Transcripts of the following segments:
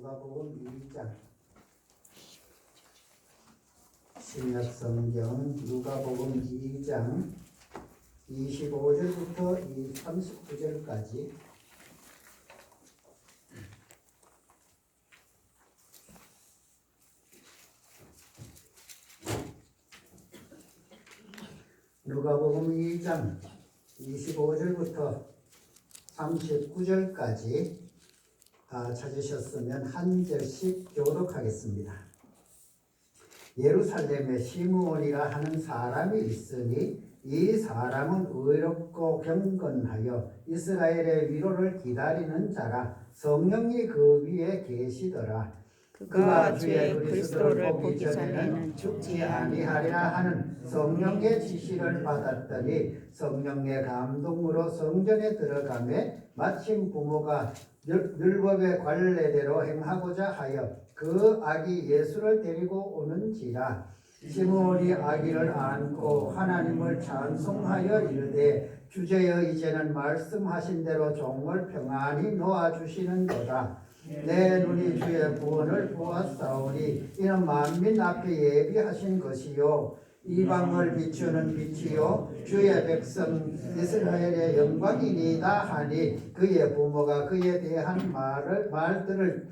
누가복음 2장 신약성경 누가복음 2장 25절부터 39절까지 누가복음 2장 25절부터 39절까지 찾으셨으면 한 절씩 교독하겠습니다. 예루살렘에 시므온이라 하는 사람이 있으니 이 사람은 의롭고 경건하여 이스라엘의 위로를 기다리는 자라. 성령이 그 위에 계시더라. 그가 주의 그리스도를 보기 전에는 죽지 아니하리라 하는 성령의 지시를 받았더니 성령의 감동으로 성전에 들어가매 마침 부모가 율법의 관례대로 행하고자 하여 그 아기 예수를 데리고 오는지라. 시므온이 아기를 안고 하나님을 찬송하여 이르되 주제여 이제는 말씀하신 대로 종을 평안히 놓아주시는도다. 내 눈이 주의 구원을 보았사오니 이는 만민 앞에 예비하신 것이요 이방을 비추는 빛이요 주의 백성 이스라엘의 영광이니이다 하니 그의 부모가 그에 대한 말들을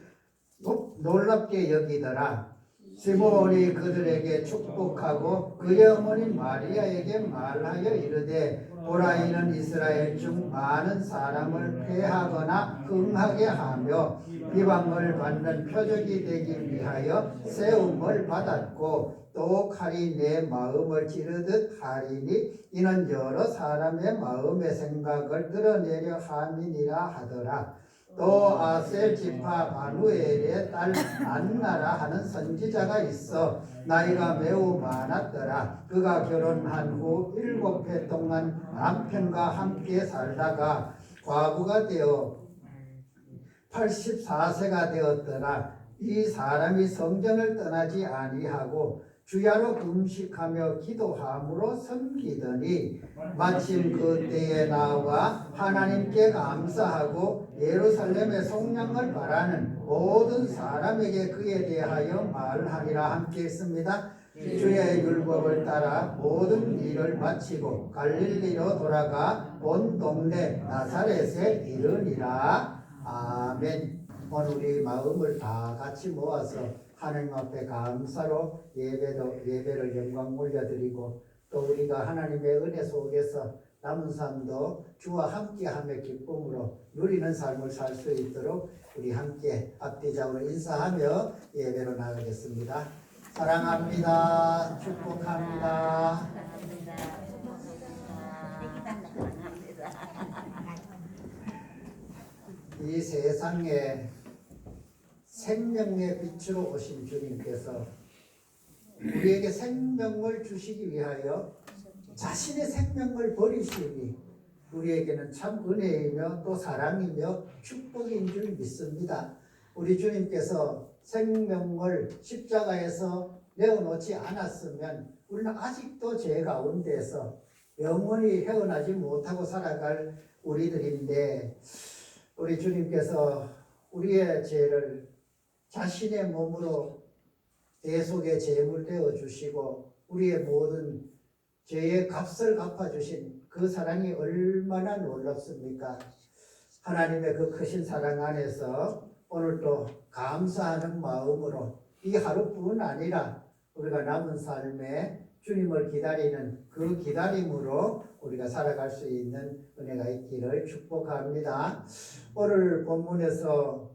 놀랍게 여기더라. 시므온이 그들에게 축복하고 그의 어머니 마리아에게 말하여 이르되 보라, 이는 이스라엘 중 많은 사람을 패하거나 흥하게 하며 비방을 받는 표적이 되기 위하여 세움을 받았고 또 칼이 내 마음을 찌르듯 하리니 이는 여러 사람의 마음의 생각을 드러내려 함이니라 하더라. 또 아셀 지파 바누엘의 딸 안나라 하는 선지자가 있어 나이가 매우 많았더라. 그가 결혼한 후 7해 동안 남편과 함께 살다가 과부가 되어 84세가 되었더라. 이 사람이 성전을 떠나지 아니하고 주야로 금식하며 기도함으로 섬기더니 마침 그때에 나와 하나님께 감사하고 예루살렘의 속량을 바라는 모든 사람에게 그에 대하여 말하니라. 함께 있습니다. 주의 율법을 따라 모든 일을 마치고 갈릴리로 돌아가 온 동네 나사렛에 이르니라. 아멘. 오늘 우리 마음을 다 같이 모아서 하나님 앞에 감사로 예배를 영광 올려드리고 또 우리가 하나님의 은혜 속에서 남은 삶도 주와 함께함의 기쁨으로 누리는 삶을 살 수 있도록 우리 함께 앞뒤좌우로 인사하며 예배로 나가겠습니다. 사랑합니다. 축복합니다. 이 세상에 생명의 빛으로 오신 주님께서 우리에게 생명을 주시기 위하여 자신의 생명을 버리시니 우리에게는 참 은혜이며 또 사랑이며 축복인 줄 믿습니다. 우리 주님께서 생명을 십자가에서 내어놓지 않았으면 우리는 아직도 죄 가운데서 영원히 헤어나지 못하고 살아갈 우리들인데 우리 주님께서 우리의 죄를 자신의 몸으로 대속의 제물 되어 주시고 우리의 모든 죄의 값을 갚아주신 그 사랑이 얼마나 놀랍습니까? 하나님의 그 크신 사랑 안에서 오늘도 감사하는 마음으로 이 하루뿐 아니라 우리가 남은 삶에 주님을 기다리는 그 기다림으로 우리가 살아갈 수 있는 은혜가 있기를 축복합니다. 오늘 본문에서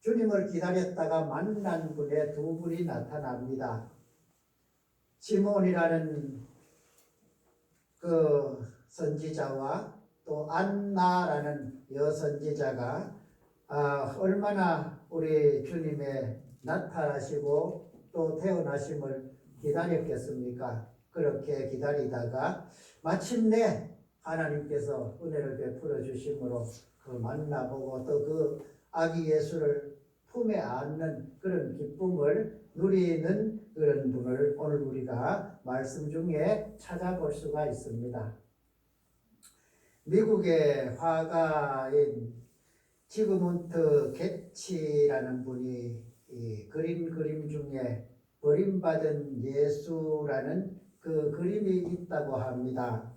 주님을 기다렸다가 만난 분의 두 분이 나타납니다. 시므온이라는 그 선지자와 또 안나라는 여선지자가 얼마나 우리 주님의 나타나시고 또 태어나심을 기다렸겠습니까? 그렇게 기다리다가 마침내 하나님께서 은혜를 베풀어 주심으로 그 만나보고 또 그 아기 예수를 품에 안는 그런 기쁨을 누리는 그런 분을 오늘 우리가 말씀 중에 찾아볼 수가 있습니다. 미국의 화가인 지그문트 게치라는 분이 이 그린 그림 중에 버림받은 예수라는 그 그림이 있다고 합니다.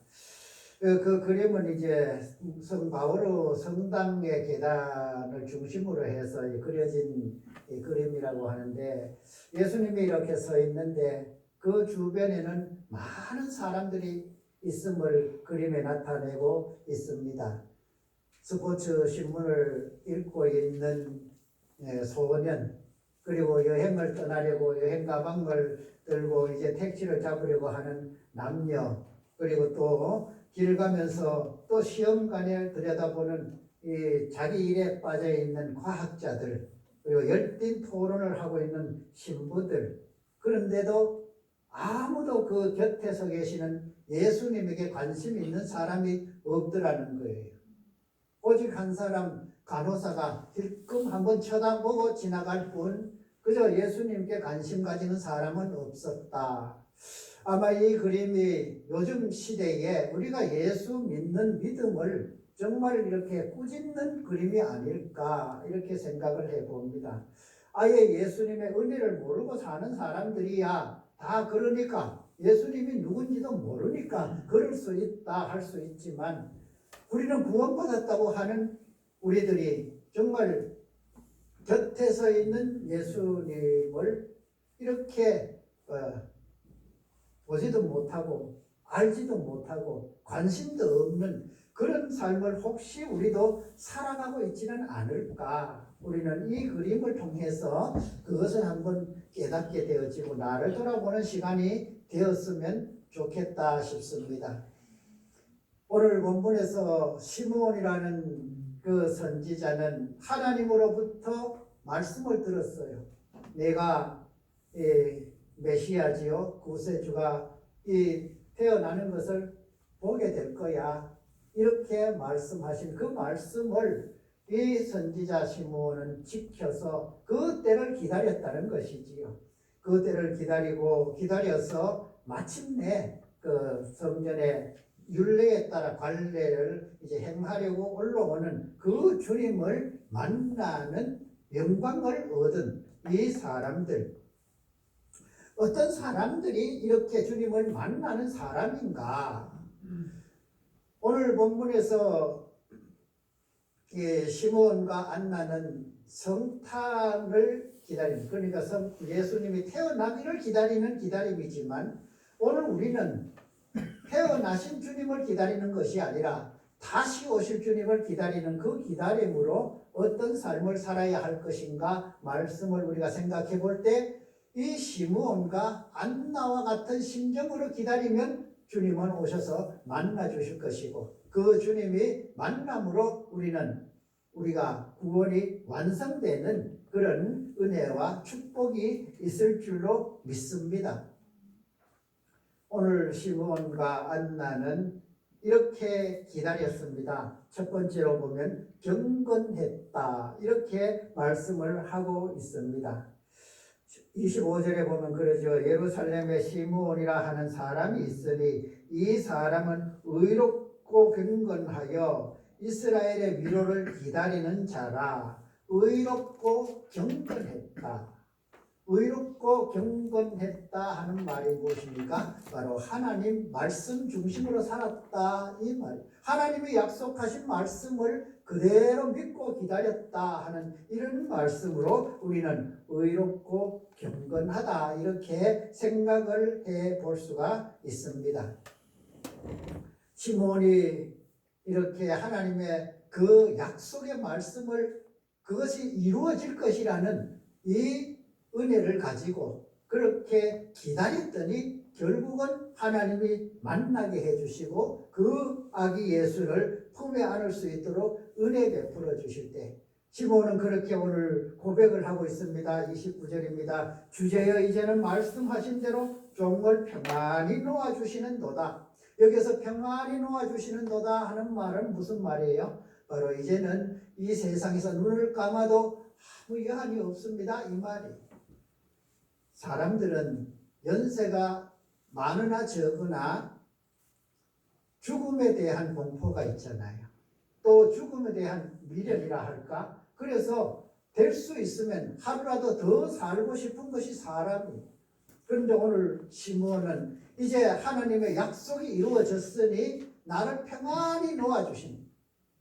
그 그림은 이제 성 바오로 성당의 계단을 중심으로 해서 그려진 그림이라고 하는데, 예수님이 이렇게 서 있는데 그 주변에는 많은 사람들이 있음을 그림에 나타내고 있습니다. 스포츠 신문을 읽고 있는 소년, 그리고 여행을 떠나려고 여행 가방을 들고 이제 택시를 잡으려고 하는 남녀, 그리고 또 길 가면서 또 시험관에 들여다보는 이 자기 일에 빠져 있는 과학자들, 그리고 열띤 토론을 하고 있는 신부들, 그런데도 아무도 그 곁에서 계시는 예수님에게 관심 있는 사람이 없더라는 거예요. 오직 한 사람 간호사가 힐끔 한번 쳐다보고 지나갈 뿐 그저 예수님께 관심 가지는 사람은 없었다. 아마 이 그림이 요즘 시대에 우리가 예수 믿는 믿음을 정말 이렇게 꾸짖는 그림이 아닐까 이렇게 생각을 해봅니다. 아예 예수님의 은혜를 모르고 사는 사람들이야 다 그러니까, 예수님이 누군지도 모르니까 그럴 수 있다 할 수 있지만, 우리는 구원받았다고 하는 우리들이 정말 곁에 서 있는 예수님을 이렇게 보지도 못하고 알지도 못하고 관심도 없는 그런 삶을 혹시 우리도 살아가고 있지는 않을까. 우리는 이 그림을 통해서 그것을 한번 깨닫게 되어지고 나를 돌아보는 시간이 되었으면 좋겠다 싶습니다. 오늘 본문에서 시므온이라는 그 선지자는 하나님으로부터 말씀을 들었어요. 내가 메시아지요 구세주가 태어나는 것을 보게 될 거야, 이렇게 말씀하신 그 말씀을 이 선지자 시므온은 지켜서 그 때를 기다렸다는 것이지요. 그 때를 기다려서 마침내 그 성전에 율례에 따라 관례를 이제 행하려고 올라오는 그 주님을 만나는 영광을 얻은 이 사람들, 어떤 사람들이 이렇게 주님을 만나는 사람인가? 오늘 본문에서 시므온과 안나는 성탄을 기다리는, 그러니까 예수님이 태어나기를 기다리는 기다림이지만, 오늘 우리는 태어나신 주님을 기다리는 것이 아니라 다시 오실 주님을 기다리는 그 기다림으로 어떤 삶을 살아야 할 것인가 말씀을 우리가 생각해 볼 때, 이 시므온과 안나와 같은 심정으로 기다리면 주님은 오셔서 만나 주실 것이고, 그 주님이 만남으로 우리가 구원이 완성되는 그런 은혜와 축복이 있을 줄로 믿습니다. 오늘 시므온과 안나는 이렇게 기다렸습니다. 첫 번째로 보면 경건했다, 이렇게 말씀을 하고 있습니다. 25절에 보면 그러죠. 예루살렘에 시므온이라 하는 사람이 있으니 이 사람은 의롭고 경건하여 이스라엘의 위로를 기다리는 자라. 의롭고 경건했다. 의롭고 경건했다 하는 말이 무엇입니까? 바로 하나님 말씀 중심으로 살았다, 이 말. 하나님이 약속하신 말씀을 그대로 믿고 기다렸다 하는 이런 말씀으로 우리는 의롭고 경건하다, 이렇게 생각을 해 볼 수가 있습니다. 시므온이 이렇게 하나님의 그 약속의 말씀을, 그것이 이루어질 것이라는 이 은혜를 가지고 그렇게 기다렸더니 결국은 하나님이 만나게 해주시고 그 아기 예수를 품에 안을 수 있도록 은혜 베풀어 주실 때, 시므온은 그렇게 오늘 고백을 하고 있습니다. 29절입니다. 주제여 이제는 말씀하신 대로 종을 평안히 놓아주시는 도다. 여기서 평안히 놓아주시는 도다 하는 말은 무슨 말이에요? 바로 이제는 이 세상에서 눈을 감아도 아무 여한이 없습니다, 이 말이에요. 사람들은 연세가 많으나 적으나 죽음에 대한 공포가 있잖아요. 또 죽음에 대한 미련이라 할까? 그래서 될 수 있으면 하루라도 더 살고 싶은 것이 사람이에요. 그런데 오늘 시므온은 이제 하나님의 약속이 이루어졌으니 나를 평안히 놓아주신,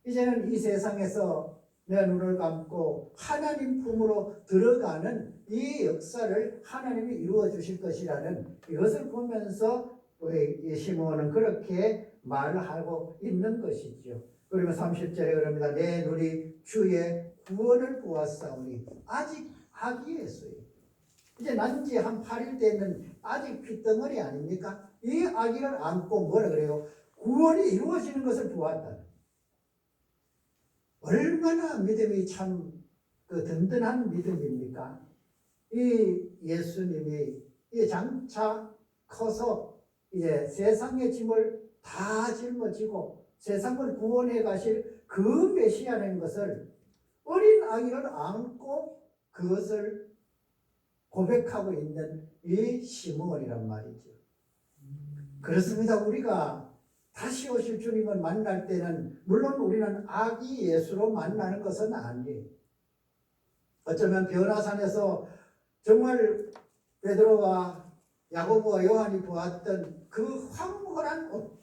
이제는 이 세상에서 내 눈을 감고 하나님 품으로 들어가는 이 역사를 하나님이 이루어 주실 것이라는 이것을 보면서 우리 시므온은 그렇게 말을 하고 있는 것이죠. 그러면 30절에 그럽니다. 내 눈이 주의 구원을 보았사오니 아직 아기예수요. 이제 난지 한 8일 되는 아직 핏덩어리 아닙니까? 이 아기를 안고 뭐라 그래요? 구원이 이루어지는 것을 보았다. 얼마나 믿음이 참 든든한 믿음입니까? 이 예수님이 이 장차 커서 이제 세상의 짐을 다 짊어지고 세상을 구원해 가실 그 메시아라는 것을 어린 아기를 안고 그것을 고백하고 있는 이 시므온이란 말이죠. 그렇습니다. 우리가 다시 오실 주님을 만날 때는 물론 우리는 아기 예수로 만나는 것은 아니에요. 어쩌면 변화산에서 정말 베드로와 야고보와 요한이 보았던 그 황홀한 옷,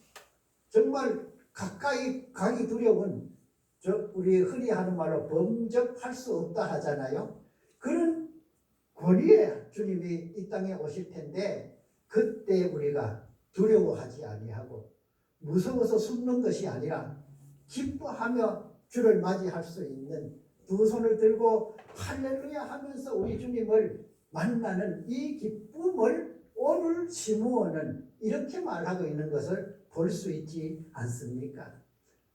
정말 가까이 가기 두려운, 우리 흔히 하는 말로 범접할 수 없다 하잖아요. 그런 권위에 주님이 이 땅에 오실 텐데 그때 우리가 두려워하지 아니하고 무서워서 숨는 것이 아니라 기뻐하며 주를 맞이할 수 있는, 두 손을 들고 할렐루야 하면서 우리 주님을 만나는 이 기쁨을 오늘 시므온은 이렇게 말하고 있는 것을 볼 수 있지 않습니까?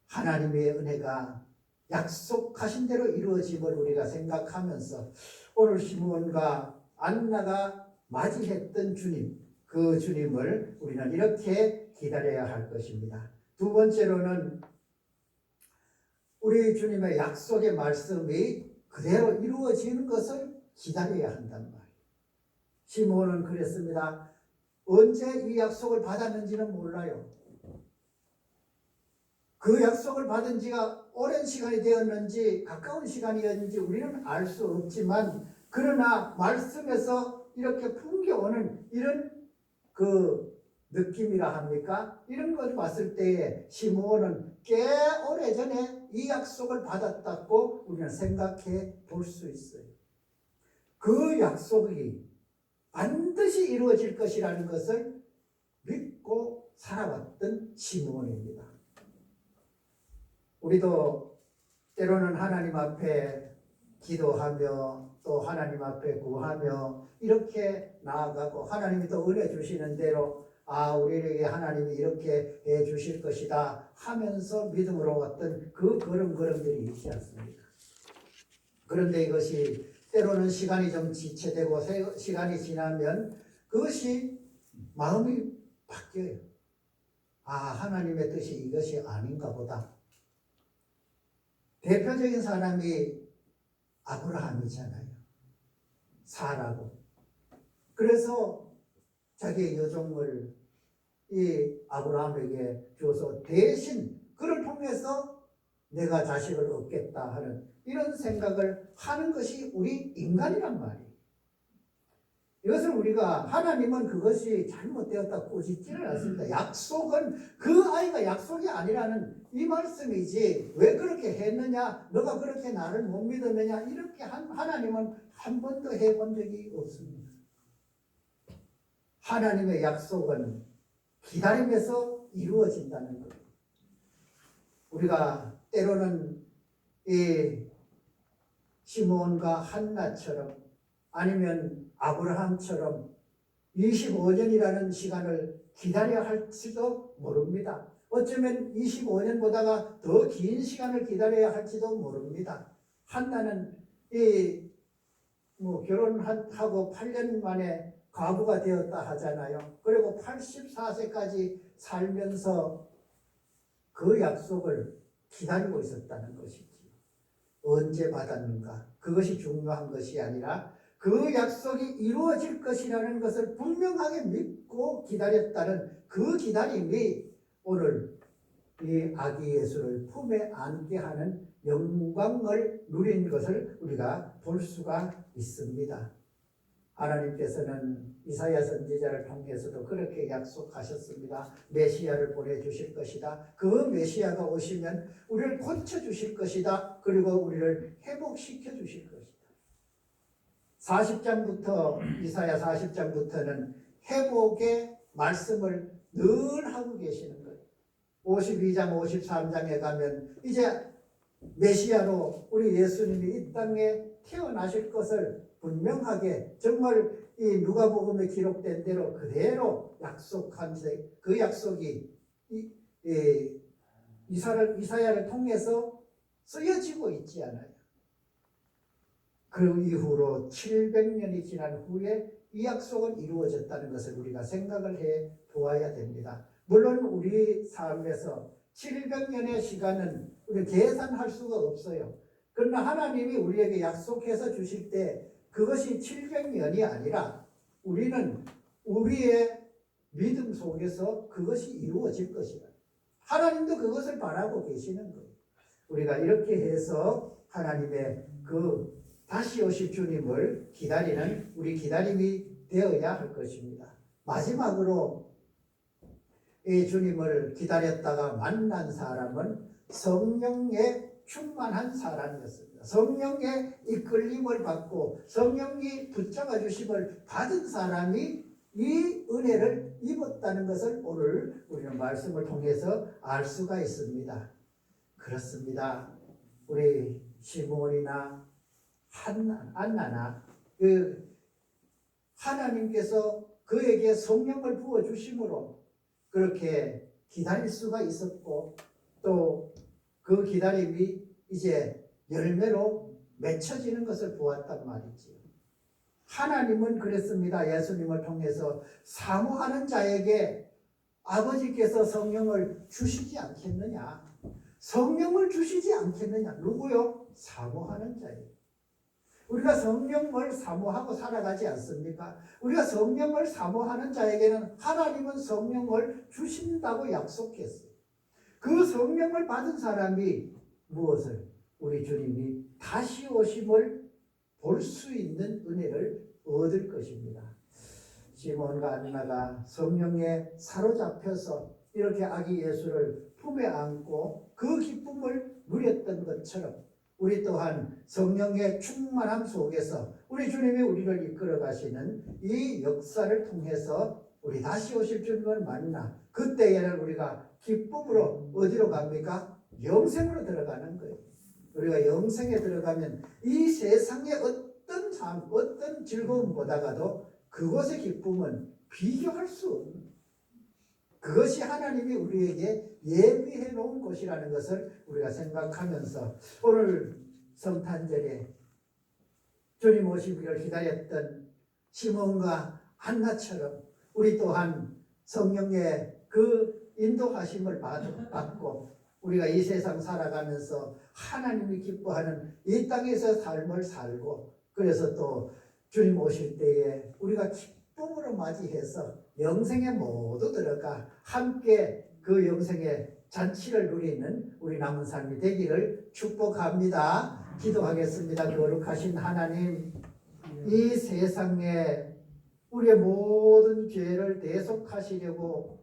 하나님의 은혜가 약속하신 대로 이루어짐을 우리가 생각하면서 오늘 시므온과 안나가 맞이했던 주님, 그 주님을 우리는 이렇게 기다려야 할 것입니다. 두 번째로는 우리 주님의 약속의 말씀이 그대로 이루어지는 것을 기다려야 한단 말이에요. 시므온은 그랬습니다. 언제 이 약속을 받았는지는 몰라요. 그 약속을 받은 지가 오랜 시간이 되었는지 가까운 시간이었는지 우리는 알 수 없지만, 그러나 말씀에서 이렇게 풍겨오는 이런 그 느낌이라 합니까? 이런 걸 봤을 때에 시므온은 꽤 오래전에 이 약속을 받았다고 우리는 생각해 볼 수 있어요. 그 약속이 반드시 이루어질 것이라는 것을 믿고 살아왔던 시므온입니다. 우리도 때로는 하나님 앞에 기도하며 또 하나님 앞에 구하며 이렇게 나아가고 하나님이 또 은혜 주시는 대로 우리에게 하나님이 이렇게 해 주실 것이다 하면서 믿음으로 왔던 그 걸음걸음들이 있지 않습니까? 그런데 이것이 때로는 시간이 좀 지체되고 시간이 지나면 그것이 마음이 바뀌어요. 하나님의 뜻이 이것이 아닌가 보다. 대표적인 사람이 아브라함이잖아요. 사라고. 그래서 자기의 여종을 이 아브라함에게 줘서 대신 그를 통해서 내가 자식을 얻겠다 하는 이런 생각을 하는 것이 우리 인간이란 말이에요. 이것을 우리가, 하나님은 그것이 잘못되었다 꾸짖지는 않습니다. 약속은 그 아이가 약속이 아니라는 이 말씀이지, 왜 그렇게 했느냐, 너가 그렇게 나를 못 믿었느냐, 이렇게 하나님은 한 번도 해본 적이 없습니다. 하나님의 약속은 기다림에서 이루어진다는 것. 우리가 때로는 이 시므온과 한나처럼 아니면 아브라함처럼 25년이라는 시간을 기다려야 할지도 모릅니다. 어쩌면 25년보다가 더 긴 시간을 기다려야 할지도 모릅니다. 한나는 결혼하고 8년 만에 과부가 되었다 하잖아요. 그리고 84세까지 살면서 그 약속을 기다리고 있었다는 것이지. 언제 받았는가? 그것이 중요한 것이 아니라 그 약속이 이루어질 것이라는 것을 분명하게 믿고 기다렸다는 그 기다림이 오늘 이 아기 예수를 품에 안게 하는 영광을 누린 것을 우리가 볼 수가 있습니다. 하나님께서는 이사야 선지자를 통해서도 그렇게 약속하셨습니다. 메시아를 보내주실 것이다. 그 메시아가 오시면 우리를 고쳐주실 것이다. 그리고 우리를 회복시켜 주실 것이다. 40장부터 이사야 40장부터는 회복의 말씀을 늘 하고 계시는 거예요. 52장 53장에 가면 이제 메시아로 우리 예수님이 이 땅에 태어나실 것을 분명하게 정말 이 누가복음에 기록된 대로 그대로 약속한 그 약속이 이사야를 통해서 쓰여지고 있지 않아요. 그 이후로 700년이 지난 후에 이 약속은 이루어졌다는 것을 우리가 생각을 해 보아야 됩니다. 물론 우리 삶에서 700년의 시간은 우리 계산할 수가 없어요. 그러나 하나님이 우리에게 약속해서 주실 때 그것이 700년이 아니라 우리는 우리의 믿음 속에서 그것이 이루어질 것이다. 하나님도 그것을 바라고 계시는 거예요. 우리가 이렇게 해서 하나님의 그 다시 오실 주님을 기다리는 우리 기다림이 되어야 할 것입니다. 마지막으로 이 주님을 기다렸다가 만난 사람은 성령에 충만한 사람이었습니다. 성령의 이끌림을 받고 성령이 붙잡아 주심을 받은 사람이 이 은혜를 입었다는 것을 오늘 우리는 말씀을 통해서 알 수가 있습니다. 그렇습니다. 우리 시몬이나 안나나 하나님께서 그에게 성령을 부어 주심으로 그렇게 기다릴 수가 있었고 또 그 기다림이 이제 열매로 맺혀지는 것을 보았단 말이지요. 하나님은 그랬습니다. 예수님을 통해서 사모하는 자에게 아버지께서 성령을 주시지 않겠느냐. 성령을 주시지 않겠느냐. 누구요? 사모하는 자예요. 우리가 성령을 사모하고 살아가지 않습니까? 우리가 성령을 사모하는 자에게는 하나님은 성령을 주신다고 약속했어요. 그 성령을 받은 사람이 무엇을? 우리 주님이 다시 오심을 볼 수 있는 은혜를 얻을 것입니다. 시몬과 안나가 성령에 사로잡혀서 이렇게 아기 예수를 품에 안고 그 기쁨을 누렸던 것처럼 우리 또한 성령의 충만함 속에서 우리 주님이 우리를 이끌어 가시는 이 역사를 통해서 우리 다시 오실 주님을 만나 그때에는 우리가 기쁨으로 어디로 갑니까? 영생으로 들어가는 거예요. 우리가 영생에 들어가면 이 세상의 어떤 삶, 어떤 즐거움보다가도 그것의 기쁨은 비교할 수 없는 그것이 하나님이 우리에게 예비해 놓은 것이라는 것을 우리가 생각하면서 오늘 성탄절에 주님 오시기를 기다렸던 시몬과 한나처럼 우리 또한 성령의 그 인도하심을 받고 우리가 이 세상 살아가면서 하나님이 기뻐하는 이 땅에서 삶을 살고 그래서 또 주님 오실 때에 우리가 기쁨으로 맞이해서 영생에 모두 들어가 함께 그 영생의 잔치를 누리는 우리 남은 삶이 되기를 축복합니다. 기도하겠습니다. 거룩하신 하나님, 이 세상에 우리의 모든 죄를 대속하시려고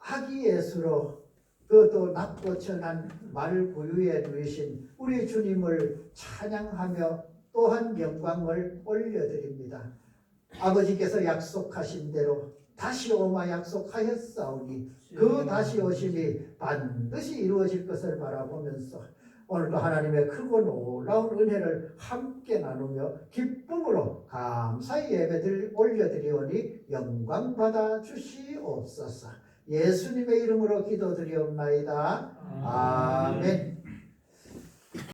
아기 예수로 그것도 낮고 천한 말구유에 누이신 우리 주님을 찬양하며 또한 영광을 올려드립니다. 아버지께서 약속하신 대로 다시 오마 약속하였사오니 그 다시 오심이 반드시 이루어질 것을 바라보면서 오늘도 하나님의 크고 놀라운 은혜를 함께 나누며 기쁨으로 감사의 예배를 올려드리오니 영광 받아 주시옵소서. 예수님의 이름으로 기도드리옵나이다. 아멘.